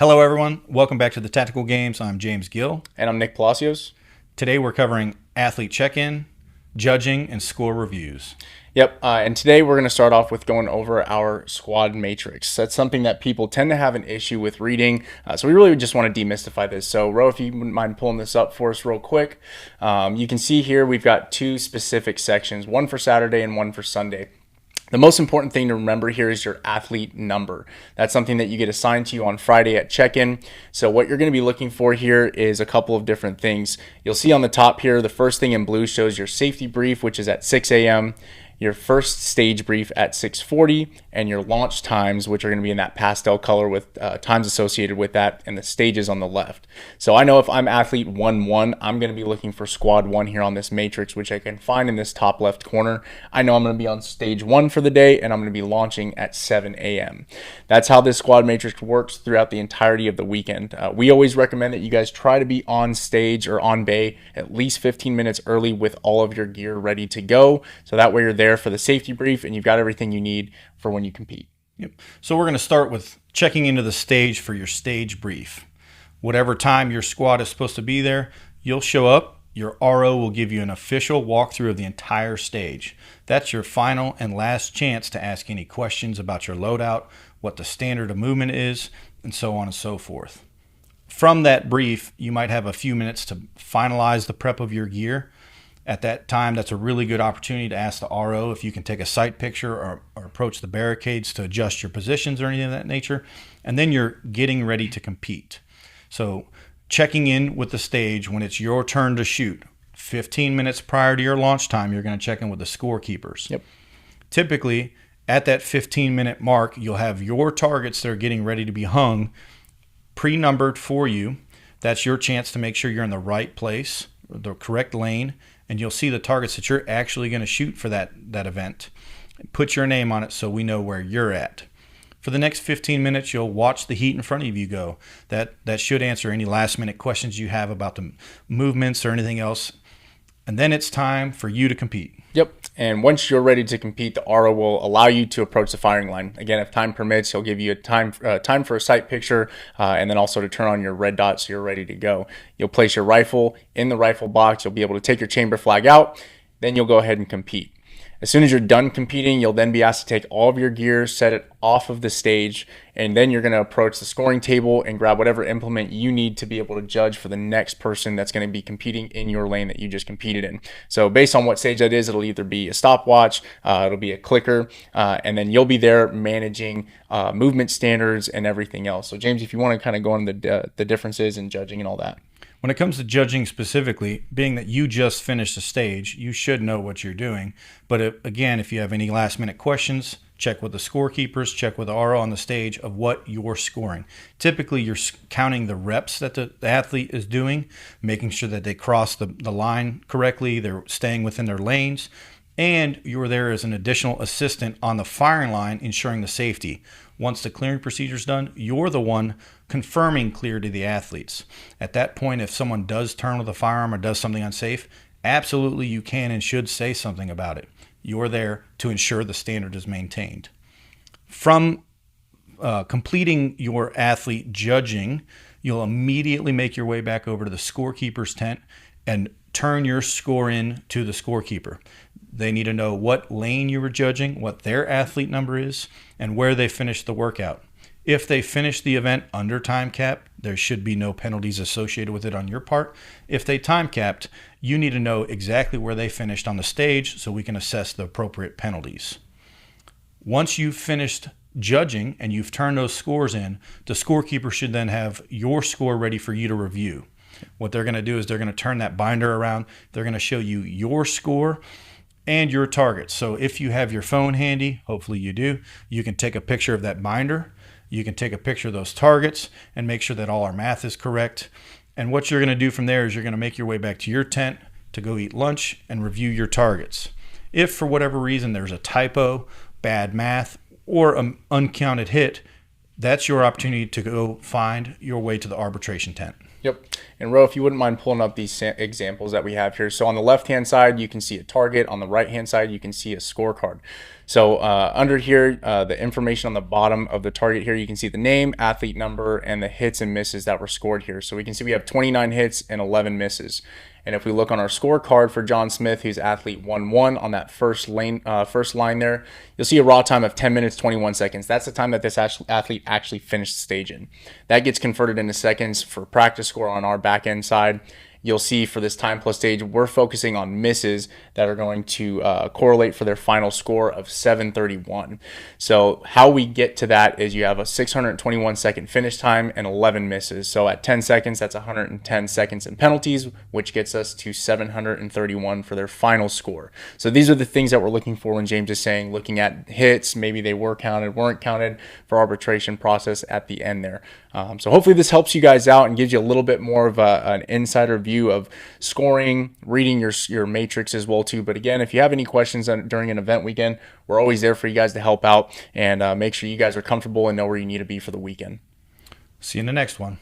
Hello, everyone. Welcome back to the Tactical Games. I'm James Gill. And I'm Nick Palacios. Today we're covering athlete check-in, judging, and score reviews. Yep, and today we're going to start off with going over our squad matrix. That's something that people tend to have an issue with reading, so we really just want to demystify this. So, Ro, if you wouldn't mind pulling this up for us real quick. You can see here we've got two specific sections, one for Saturday and one for Sunday. The most important thing to remember here is your athlete number. That's something that you get assigned to you on Friday at check-in. So what you're going to be looking for here is a couple of different things. You'll see on the top here, the first thing in blue shows your safety brief, which is at 6 a.m., your first stage brief at 6:40, and your launch times, which are going to be in that pastel color with times associated with that, and the stages on the left. So I know if I'm athlete 1-1, I'm going to be looking for squad 1 here on this matrix, which I can find in this top left corner. I know I'm going to be on stage 1 for the day, and I'm going to be launching at 7 a.m. That's how this squad matrix works throughout the entirety of the weekend. We always recommend that you guys try to be on stage or on bay at least 15 minutes early with all of your gear ready to go, so that way you're there for the safety brief and you've got everything you need for when you compete. Yep. So we're going to start with checking into the stage for your stage brief. Whatever time your squad is supposed to be there, you'll show up. Your RO will give you an official walkthrough of the entire stage. That's your final and last chance to ask any questions about your loadout, what the standard of movement is, and so on and so forth. From that brief, you might have a few minutes to finalize the prep of your gear. At that time, that's a really good opportunity to ask the RO if you can take a sight picture or approach the barricades to adjust your positions or anything of that nature. And then you're getting ready to compete. So checking in with the stage when it's your turn to shoot. 15 minutes prior to your launch time, you're going to check in with the scorekeepers. Yep. Typically, at that 15-minute mark, you'll have your targets that are getting ready to be hung pre-numbered for you. That's your chance to make sure you're in the right place, the correct lane, and you'll see the targets that you're actually going to shoot for that event. Put your name on it so we know where you're at. For the next 15 minutes, you'll watch the heat in front of you go. That should answer any last-minute questions you have about the movements or anything else. And then it's time for you to compete. Yep. And once you're ready to compete, the RO will allow you to approach the firing line. Again, if time permits, he'll give you a time for a sight picture, and then also to turn on your red dot so you're ready to go. You'll place your rifle in the rifle box. You'll be able to take your chamber flag out. Then you'll go ahead and compete. As soon as you're done competing, you'll then be asked to take all of your gear, set it off of the stage, and then you're going to approach the scoring table and grab whatever implement you need to be able to judge for the next person that's going to be competing in your lane that you just competed in. So based on what stage that is, it'll either be a stopwatch, it'll be a clicker, and then you'll be there managing movement standards and everything else. So James, if you want to kind of go on the differences in judging and all that. When it comes to judging specifically, being that you just finished a stage, you should know what you're doing. But again, if you have any last-minute questions, check with the scorekeepers, check with the RO on the stage of what you're scoring. Typically, you're counting the reps that the athlete is doing, making sure that they cross the line correctly, they're staying within their lanes, and you're there as an additional assistant on the firing line, ensuring the safety. Once the clearing procedure is done, you're the one confirming clear to the athletes. At that point, if someone does turn with a firearm or does something unsafe, absolutely you can and should say something about it. You're there to ensure the standard is maintained. From completing your athlete judging, you'll immediately make your way back over to the scorekeeper's tent and turn your score in to the scorekeeper. They need to know what lane you were judging, what their athlete number is, and where they finished the workout. If they finish the event under time cap, there should be no penalties associated with it on your part. If they time capped, you need to know exactly where they finished on the stage so we can assess the appropriate penalties. Once you've finished judging and you've turned those scores in, the scorekeeper should then have your score ready for you to review. What they're going to do is they're going to turn that binder around. They're going to show you your score and your targets. So if you have your phone handy, hopefully you do, you can take a picture of that binder. You can take a picture of those targets and make sure that all our math is correct. And what you're going to do from there is you're going to make your way back to your tent to go eat lunch and review your targets. If for whatever reason there's a typo, bad math, or an uncounted hit, that's your opportunity to go find your way to the arbitration tent. Yep. And Ro, if you wouldn't mind pulling up these examples that we have here. So on the left-hand side, you can see a target. On the right-hand side, you can see a scorecard. So under here, the information on the bottom of the target here, you can see the name, athlete number, and the hits and misses that were scored here. So we can see we have 29 hits and 11 misses. And if we look on our scorecard for John Smith, who's athlete 1-1 on that first line there, you'll see a raw time of 10 minutes, 21 seconds. That's the time that this athlete actually finished the stage in. That gets converted into seconds for practice score on our back end side. You'll see for this time plus stage, we're focusing on misses that are going to correlate for their final score of 731. So how we get to that is you have a 621 second finish time and 11 misses. So at 10 seconds, that's 110 seconds in penalties, which gets us to 731 for their final score. So these are the things that we're looking for when James is saying, looking at hits, maybe they were counted, weren't counted for arbitration process at the end there. So hopefully this helps you guys out and gives you a little bit more of an insider view of scoring, reading your matrix as well too. But again, if you have any questions during an event weekend, we're always there for you guys to help out and make sure you guys are comfortable and know where you need to be for the weekend. See you in the next one.